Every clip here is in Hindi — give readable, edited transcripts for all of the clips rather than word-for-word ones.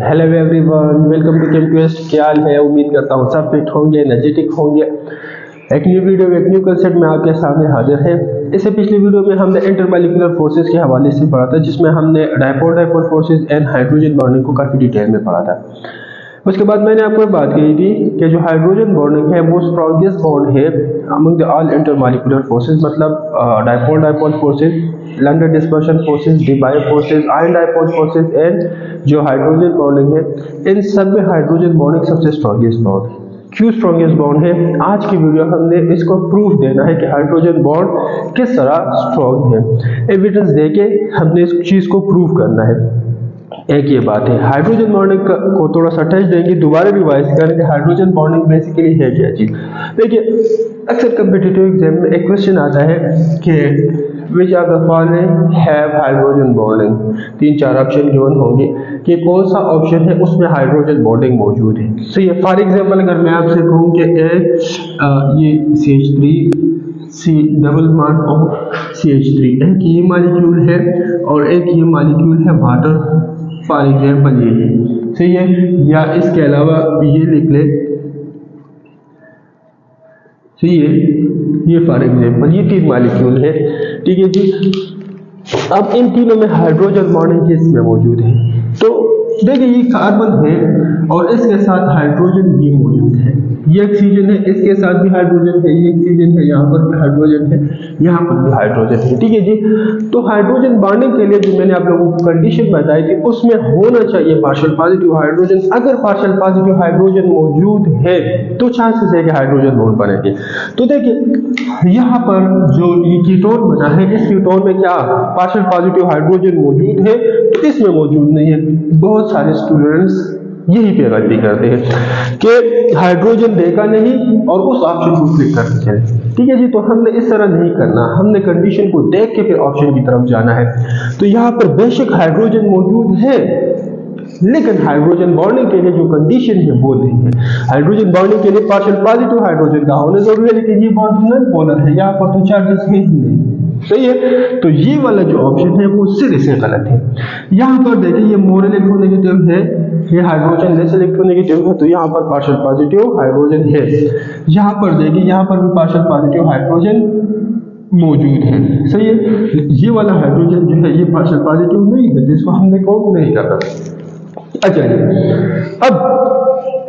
Hello everyone, welcome to ChemQuest. क्या हाल है? उम्मीद करता हूँ सब फिट होंगे, एनर्जेटिक होंगे। एक न्यू वीडियो एक न्यू कंसेप्ट में आपके सामने हाजिर है। इससे पिछली वीडियो में हमने इंटरमॉलिक्यूलर फोर्सेस के हवाले से पढ़ा था, जिसमें हमने dipole forces and hydrogen bonding को काफ़ी डिटेल में पढ़ा था। उसके बाद मैंने आपको बात कही थी कि जो हाइड्रोजन बॉन्डिंग है वो स्ट्रॉन्गेस्ट बॉन्ड है among the all intermolecular forces, मतलब dipole forces, London dispersion forces, Debye forces, ion dipole forces and जो हाइड्रोजन बॉन्डिंग है, इन सब में हाइड्रोजन बॉन्डिंग सबसे स्ट्रॉन्गेस्ट बॉन्ड है। क्यों स्ट्रॉन्गेस्ट बॉन्ड है? आज की वीडियो हमने इसको प्रूफ देना है कि हाइड्रोजन बॉन्ड किस तरह स्ट्रॉन्ग है। एविडेंस देके हमने इस चीज को प्रूव करना है। एक ये बात है, हाइड्रोजन बॉन्डिंग को थोड़ा सा टच देंगे, दोबारा रिवाइज करेंगे हाइड्रोजन बॉन्डिंग बेसिकली है क्या चीज। देखिए, अक्सर कम्पिटिटिव एग्जाम में एक क्वेश्चन आता है कि which of the following have hydrogen bonding. 3-4 option given होंगे कि कौन सा ऑप्शन है उसमें हाइड्रोजन बॉन्डिंग मौजूद है। सही है। फॉर एग्जाम्पल अगर मैं आपसे कहूँ कि ये CH3 C double bond of CH3, एक ये मॉलिक्यूल है और एक ये मॉलिक्यूल है वाटर, फॉर एग्जाम्पल ये है। सही है। या इसके अलावा ये लिख ले, सही है, ये फॉर एग्जाम्पल ये 3 मॉलिक्यूल है। ठीक है जी। अब इन तीनों में हाइड्रोजन बॉन्डिंग किस में मौजूद है? तो देखिए, ये कार्बन है और इसके साथ हाइड्रोजन भी मौजूद है। ये ऑक्सीजन है, इसके साथ भी हाइड्रोजन है, ये ऑक्सीजन है, यहाँ पर भी हाइड्रोजन है, यहाँ पर भी हाइड्रोजन है। ठीक है जी। तो हाइड्रोजन बॉन्डिंग के लिए जो मैंने आप लोगों को कंडीशन बताई थी, उसमें होना चाहिए पार्शियल पॉजिटिव हाइड्रोजन। अगर पार्शियल पॉजिटिव हाइड्रोजन मौजूद है तो चांसेस है कि हाइड्रोजन बॉन्ड बनेंगे। तो देखिए, यहाँ पर जो ये कीटोन बना है, इस कीटोन में क्या पार्शियल पॉजिटिव हाइड्रोजन मौजूद है? तो इसमें मौजूद नहीं है। बहुत सारे स्टूडेंट्स यही पे गलती करते हैं कि हाइड्रोजन देखा नहीं और उस ऑप्शन को क्लिक करके चले। ठीक है जी। तो हमने इस तरह नहीं करना, हमने कंडीशन को देख के फिर ऑप्शन की तरफ जाना है। तो यहाँ पर बेशक हाइड्रोजन मौजूद है, लेकिन हाइड्रोजन बॉन्डिंग के लिए जो कंडीशन है वो नहीं है। हाइड्रोजन बॉन्डिंग के लिए पार्शियल पॉजिटिव हाइड्रोजन का होना जरूरी है, लेकिन ये बॉन्ड नॉन पोलर है, यहाँ पर तो चार्जेस है ही नहीं। सही है। तो ये वाला जो ऑप्शन है वो सिरे से गलत है। यहाँ पर देखिए, ये मोर इलेक्ट्रोनेगेटिव है, ये हाइड्रोजन लेस इलेक्ट्रोनेगेटिव है, तो यहाँ पर पार्शियल पॉजिटिव हाइड्रोजन है। यहाँ पर देखिए, यहाँ पर भी पार्शियल पॉजिटिव हाइड्रोजन मौजूद है। सही है। ये वाला हाइड्रोजन जो है ये पार्शियल पॉजिटिव नहीं है, जिसको हमने काउंट नहीं करना। अच्छा जी। अब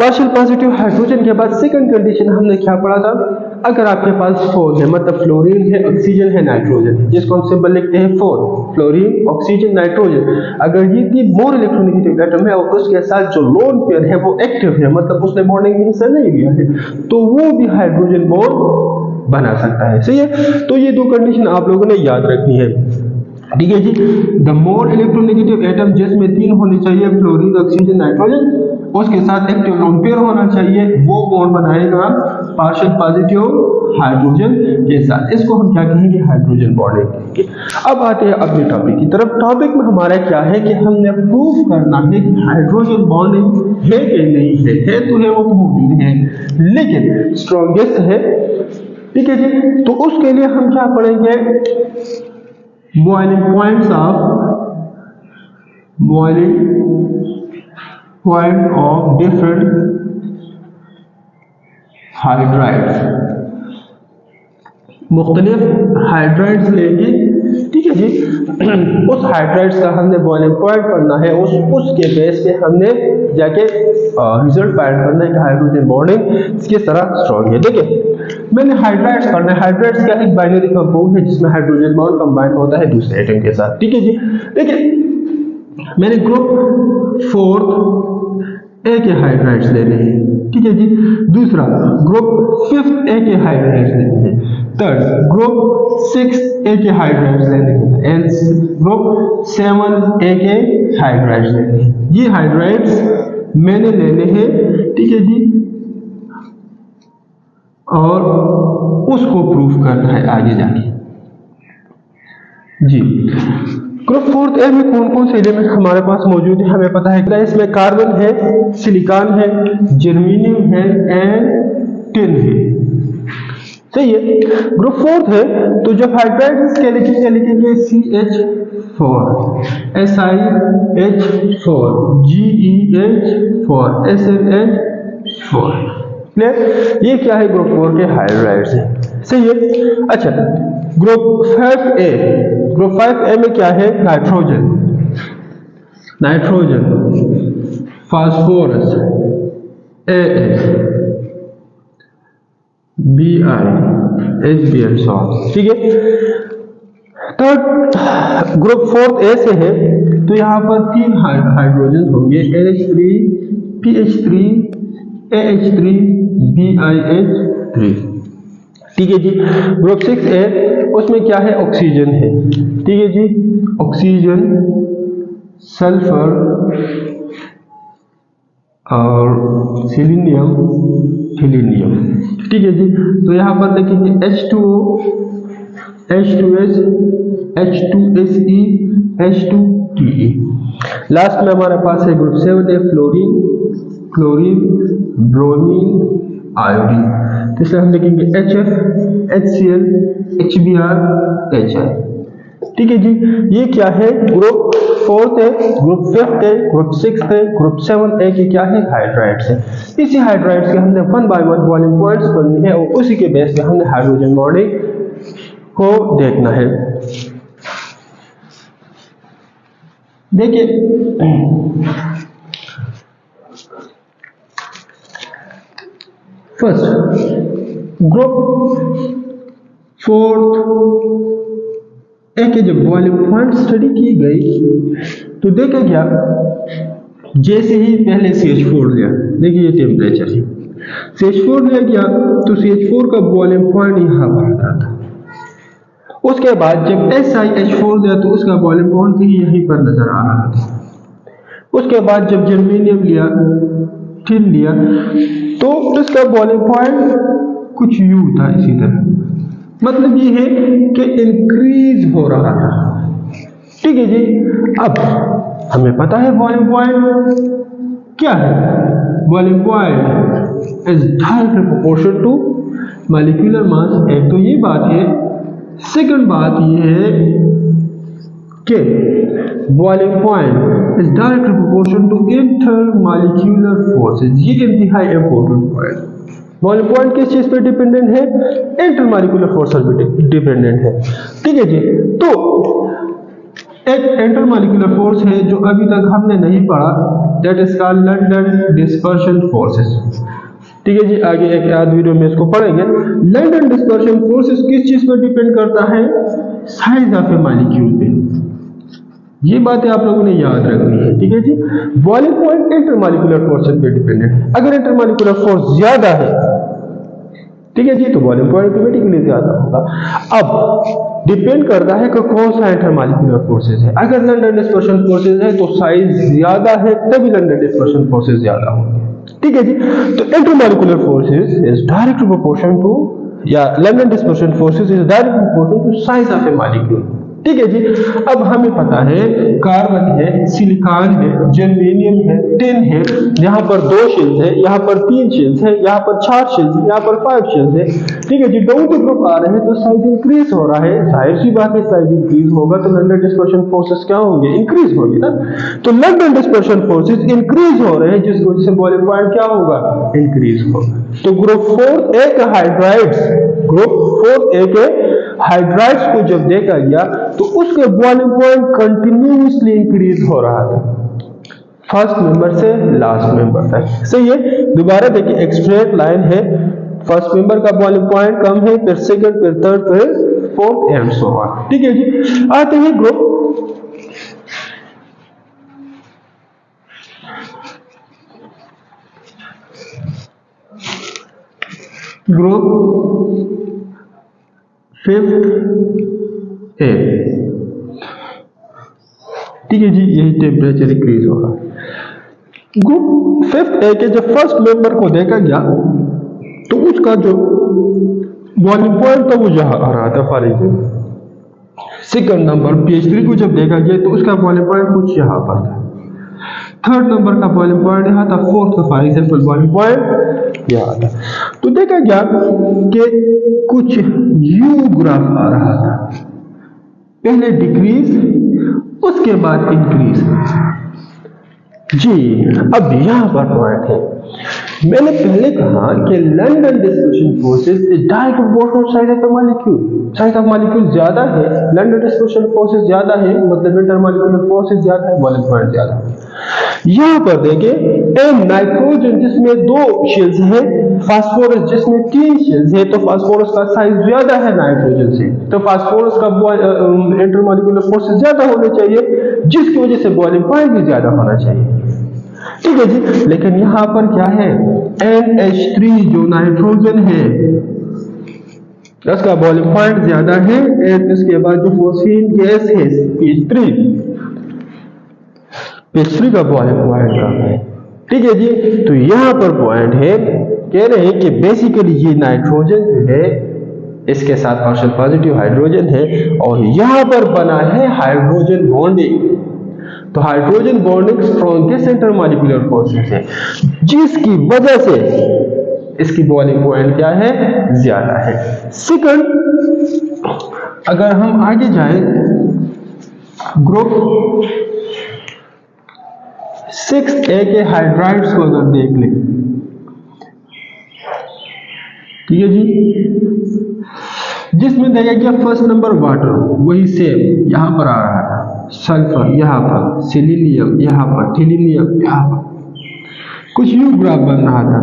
पार्शियल पॉजिटिव हाइड्रोजन के बाद सेकंड कंडीशन हमने क्या पढ़ा था? अगर आपके पास 4 है, मतलब फ्लोरीन है, ऑक्सीजन है, नाइट्रोजन है, जिसको हम सिंबल लिखते हैं 4, फ्लोरीन, ऑक्सीजन, नाइट्रोजन। अगर ये 3 मोर इलेक्ट्रोनेगेटिव एटम है और उसके साथ जो लोन पेयर है वो एक्टिव है, मतलब उसने बॉन्डिंग में हिस्सा नहीं लिया है, तो वो भी हाइड्रोजन बॉन्ड बना सकता है। सही है। तो ये 2 कंडीशन आप लोगों ने याद रखनी है। ठीक है जी। द मोर इलेक्ट्रोनेगेटिव एटम जिसमें 3 होने चाहिए, फ्लोरीन, ऑक्सीजन, नाइट्रोजन, उसके साथ एक्टिव लोन पेयर होना चाहिए, वो बॉन्ड बनाएगा पार्शियल पॉजिटिव हाइड्रोजन के साथ। इसको हम क्या कहेंगे? Hydrogen bonding. अब आते हैं अपने टॉपिक की तरफ। टॉपिक में हमारा क्या है कि हमने प्रूव करना है कि हाइड्रोजन बॉन्डिंग है कि नहीं है तो है, वो तो मौजूद है, लेकिन स्ट्रॉन्गेस्ट है। ठीक है जी। तो उसके लिए हम क्या पढ़ेंगे? Boiling point of different hydrides, मुख्तलिफ हाइड्राइड्स लेके। ठीक है जी। उस हाइड्राइड्स का हमने बॉइलिंग पॉइंट पढ़ना है, उसके बेस पे हमने जाके रिजल्ट फाइंड करना है कि हाइड्रोजन बॉन्डिंग किस तरह स्ट्रॉन्ग है। देखिए, मैंने हाइड्राइड्स पढ़ना है। हाइड्राइड्स का एक बाइनरी कंपाउंड है जिसमें हाइड्रोजन बॉन्ड कंबाइन होता है दूसरे एटम के साथ। ठीक है जी। देखिए, मैंने ग्रुप 4 ए के हाइड्राइड्स लेने हैं। ठीक है जी। दूसरा ग्रुप 5 ए के हाइड्राइड्स लेने हैं। थर्ड ग्रुप 6 ए के हाइड्राइड्स लेने हैं एंड ग्रुप 7 ए के हाइड्राइड्स लेने हैं। ये हाइड्राइड्स मैंने लेने हैं। ठीक है जी। और उसको प्रूफ करना है आगे जाके जी। ग्रुप 4 ए में कौन कौन से एलिमेंट हमारे पास मौजूद है हमें पता है। इसमें कार्बन है, सिलिकॉन है, जर्मेनियम है एंड टिन है। सही है। ग्रुप फोर्थ है, तो जब हाइड्राइड इसके लिखेंगे CH4, SiH4, GeH4, SnH4। Clear? ये क्या है? ग्रुप 4 के हाइड्राइड्स है। सही है। अच्छा, ग्रुप 5A, ग्रुप 5A में क्या है? Nitrogen, phosphorus, AS, Bi, HBl salt. ठीक है। थर्ड ग्रुप 4A से है, तो यहाँ पर 3 हाइड्रोजन होंगे, NH3, PH3, AH3, BiH3। ठीक है जी। ग्रुप 6A, उसमें क्या है? ऑक्सीजन है। ठीक है जी, ऑक्सीजन, सल्फर और सिलीनियम। ठीक है जी। तो यहाँ पर देखेंगे H2O, H2S, H2SE, H2TE। Last में हमारे पास है group 7A, chlorine, bromine, iodine. तो इसलिए हम लिखेंगे HF, HCl, HBr, HI। ठीक है जी। ये क्या है? ग्रुप 4th है, ग्रुप 5th है, ग्रुप 6th है, ग्रुप 7A की क्या है? हाइड्राइड्स है। इसी हाइड्राइड्स के हमने 1 by 1 बॉइलिंग पॉइंट्स पढ़नी है और उसी के बेस पे हमने हाइड्रोजन बॉन्डिंग को देखना है। देखिए, फर्स्ट ग्रुप 4th A के जब बॉइलिंग पॉइंट स्टडी की गई तो देखा गया, जैसे ही पहले CH4 लिया, देखिए ये टेम्परेचर है, CH4 लिया गया तो CH4 का बॉइलिंग पॉइंट यहाँ पर आता था। उसके बाद जब SiH4 दिया तो उसका बॉइलिंग पॉइंट भी यहीं पर नजर आ रहा था। उसके बाद जब जर्मेनियम लिया, टिन लिया, तो उसका बॉइलिंग पॉइंट कुछ यूं था, इसी तरह। मतलब ये है कि इंक्रीज हो रहा था। ठीक है जी। अब हमें पता है बॉइलिंग पॉइंट क्या है? Boiling point is directly proportional to molecular mass. एक तो ये बात है। सेकंड बात ये है कि boiling point is directly proportional to intermolecular forces. ये इंतहाई इंपॉर्टेंट पॉइंट। बॉइलिंग पॉइंट किस चीज पे डिपेंडेंट है? इंटरमॉलिक्यूलर फोर्सेस पे डिपेंडेंट है। ठीक है जी। तो एक इंटरमॉलिक्यूलर फोर्स है जो अभी तक हमने नहीं पढ़ा, that is called London dispersion forces. ठीक है जी। आगे एक आध वीडियो में इसको पढ़ेंगे। लंडन डिस्पर्शन फोर्सेस किस चीज पर डिपेंड करता है? साइज ऑफ ए मॉलिक्यूल पे। ये बातें आप लोगों ने याद रखनी है। ठीक है जी। बॉइलिंग पॉइंट इंटरमॉलिक्यूलर फोर्सेस पे डिपेंडेंट है। अगर इंटरमॉलिक्यूलर फोर्स ज्यादा है, ठीक है जी, तो बॉइलिंग पॉइंट ऑटोमेटिकली ज्यादा होगा। अब डिपेंड करता है कि कौन सा इंटरमॉलिक्यूलर फोर्सेस है। अगर लंडन डिस्पर्शन फोर्सेस है तो साइज ज्यादा है, तभी लंडन डिस्पर्शन फोर्सेस ज्यादा होंगे। ठीक है जी। तो intermolecular forces is directly proportional to, या London dispersion forces is directly proportional to size of a molecule. ठीक है जी। अब हमें पता है कार्बन है, सिलिकॉन है, जर्मेनियम है, टिन है। यहाँ पर 2 शेल्स है, यहाँ पर 3 शेल्स है, यहाँ पर 4 शेल्स है, यहाँ पर 5 शेल्स है। ठीक है जी। डाउन टू ग्रुप आ रहे हैं तो साइज इंक्रीज हो रहा है। जाहिर सी बात है, साइज इंक्रीज होगा तो लंडन डिस्पर्शन फोर्सेस क्या होंगे? इंक्रीज होंगे ना। तो लंडन डिस्पर्शन फोर्सेस इंक्रीज हो रहे हैं, जिसकी वजह से बॉइलिंग पॉइंट क्या होगा? इंक्रीज होगा। तो ग्रुप 4A के हाइड्राइड्स, ग्रुप 4A के हाइड्राइड्स को जब देखा गया तो उसके बॉइलिंग पॉइंट कंटिन्यूअसली इंक्रीज हो रहा था, फर्स्ट मेंबर से लास्ट मेंबर तक। सही है। दोबारा देखिए, एक स्ट्रेट लाइन है, फर्स्ट मेंबर का बॉइलिंग पॉइंट कम है, फिर सेकंड, फिर थर्ड, फिर फोर्थ एंड सो ऑन। ठीक है जी। आते हैं ग्रुप ग्रुप 5A। ठीक है जी। यही टेम्परेचर इंक्रीज होगा। ग्रुप 5A के जब फर्स्ट मेंबर को देखा गया तो उसका जो बॉइलिंग पॉइंट था वो यहां आ रहा था, for example. Second number PH3 को जब देखा गया तो उसका बॉइलिंग पॉइंट कुछ यहां पर था। थर्ड नंबर का बॉइलिंग पॉइंट यहाँ था, फोर्थ का फॉर एग्जाम्पल बॉइलिंग पॉइंट यहाँ था। तो देखा गया कि कुछ यू ग्राफ आ रहा था, पहले डिक्रीज उसके बाद इंक्रीज जी। अब यहां पर पॉइंट है, मैंने पहले कहा कि London distribution forces is direct proportional size of the molecule, size of molecule ज्यादा है, लंडन डिस्ट्रीब्यूशन फोर्सेस ज्यादा है, मतलब इंटरमॉलिक्यूलर फोर्सेस ज्यादा है, बॉइलिंग पॉइंट ज्यादा है। यहां पर देखें एन नाइट्रोजन जिसमें 2 शेल्स हैं, फास्फोरस जिसमें 3 शेल्स हैं, तो फास्फोरस का साइज ज्यादा है नाइट्रोजन से, तो फास्फोरस का इंटरमॉलिक्यूलर फोर्सेस ज्यादा होने चाहिए, जिसकी वजह से बॉइलिंग पॉइंट भी ज्यादा होना चाहिए। ठीक है जी, लेकिन यहां पर क्या है, NH3 जो नाइट्रोजन है उसका बॉइलिंग पॉइंट ज्यादा है, एंड इसके बाद जो फोस्फीन गैस है P3 का बॉइलिंग पॉइंट कम है। ठीक है जी, तो यहां पर पॉइंट है, कह रहे हैं कि बेसिकली ये नाइट्रोजन जो है इसके साथ पार्शियल पॉजिटिव हाइड्रोजन है, और यहां पर बना है हाइड्रोजन बॉन्डिंग। तो hydrogen bonding strongest intermolecular forces है, जिसकी वजह से इसकी बॉइलिंग पॉइंट क्या है, ज्यादा है। सेकंड, अगर हम आगे जाएं ग्रुप 6A के हाइड्राइड्स को अगर देख लें, ठीक है जी, जिसमें देखा गया फर्स्ट नंबर वाटर, वही सेम यहां पर आ रहा था, सल्फर यहाँ पर, सिलीनियम यहाँ पर, टिलिनियम यहाँ पर, कुछ यू ग्राफ बन रहा था।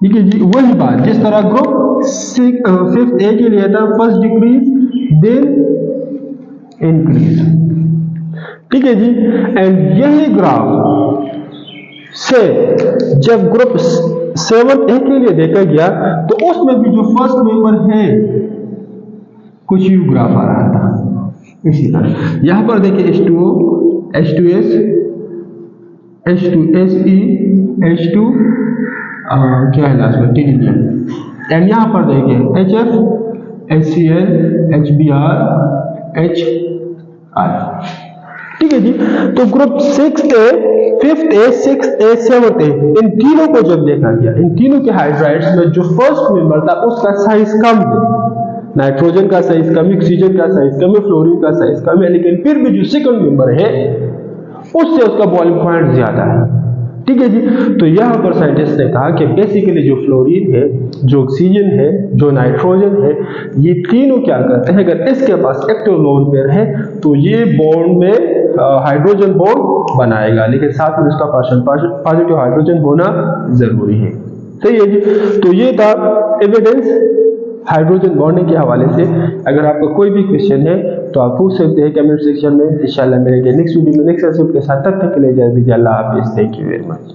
ठीक है जी, वही बात जिस तरह ग्रुप 5th A के लिए था, फर्स्ट डिक्रीज देन इंक्रीज। ठीक है जी, एंड यही ग्राफ से जब ग्रुप 7A के लिए देखा गया तो उसमें भी जो फर्स्ट मेंबर है कुछ यू ग्राफ आ रहा था। इसी तरह यहां पर देखिए H2O, H2S, H2SE, H2 क्या है लास्ट में, टिलिनियम, एंड यहां पर देखिए HF, HCl, HBr, HR। ठीक है जी, तो group 6A, 5th A, 6th A, 7th A, इन तीनों को जब देखा गया, इन तीनों के हाइड्राइड्स में जो फर्स्ट मेंबर था उसका साइज कम है, नाइट्रोजन का साइज कम है, ऑक्सीजन का साइज कम है, फ्लोरीन का साइज कम है, लेकिन फिर भी जो सेकंड मेंबर है उससे उसका बॉइलिंग पॉइंट ज्यादा है। ठीक है जी, तो यहां पर साइंटिस्ट ने कहा कि बेसिकली जो फ्लोरीन है, जो ऑक्सीजन है, जो नाइट्रोजन है, ये तीनों क्या करते हैं, अगर इसके पास एक्टिव लोन पेयर है तो ये बॉन्ड में हाइड्रोजन बॉन्ड बनाएगा, लेकिन साथ में इसका पॉजिटिव हाइड्रोजन होना जरूरी है। सही है जी, तो ये था एविडेंस हाइड्रोजन बॉन्डिंग के हवाले से। अगर आपका कोई भी क्वेश्चन है तो आप पूछ सकते हैं कमेंट सेक्शन में। इंशाल्लाह मेरे नेक्स्ट वीडियो में नेक्स्ट रेसिपी के साथ, तब तक के लिए इजाजत दीजिए। अल्लाह हाफिज़। Thank you very much.